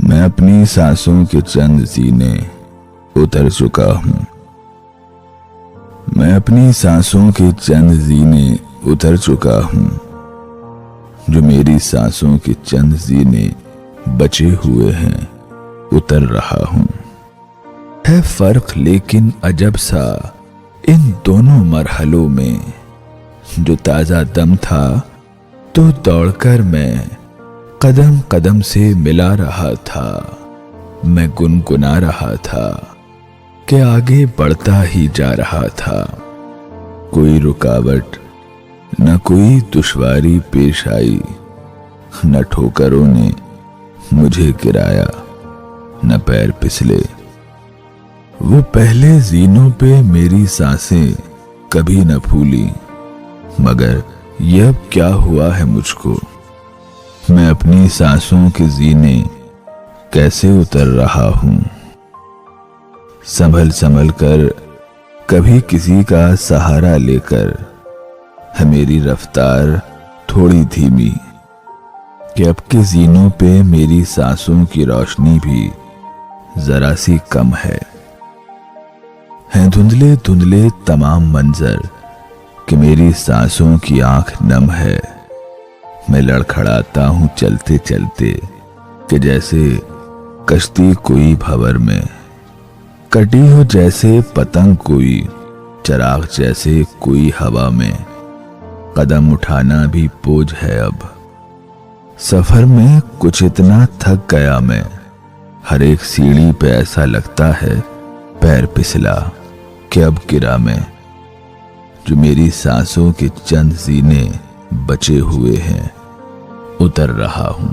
मैं अपनी सांसों के चंद सीने उतर चुका हूं। मैं अपनी सांसों के चंद जीने उतर चुका हूं। जो मेरी सांसों के चंद जीने बचे हुए हैं उतर रहा हूं। है फर्क लेकिन अजब सा इन दोनों मरहलों में। जो ताजा दम था तो दौड़कर मैं कदम कदम से मिला रहा था। मैं गुनगुना रहा था कि आगे बढ़ता ही जा रहा था। कोई रुकावट न कोई दुश्वारी पेश आई, न ठोकरों ने मुझे गिराया न पैर फिसले। वो पहले जीनों पे मेरी सांसें कभी न फूली, मगर ये अब क्या हुआ है मुझको। मैं अपनी सांसों के जीने कैसे उतर रहा हूं। संभल संभल कर कभी किसी का सहारा लेकर है मेरी रफ्तार थोड़ी धीमी, कि अब के जीनों पे मेरी सांसों की रोशनी भी जरा सी कम है धुंधले धुंधले तमाम मंजर कि मेरी सांसों की आंख नम है। मैं लड़खड़ाता हूं चलते चलते कि जैसे कश्ती कोई भंवर में, कटी हो जैसे पतंग कोई, चिराग जैसे कोई हवा में। कदम उठाना भी बोझ है अब, सफर में कुछ इतना थक गया मैं। हर एक सीढ़ी पे ऐसा लगता है पैर फिसला कि अब गिरा मैं। जो मेरी सांसों के चंद जीने बचे हुए हैं उतर रहा हूं।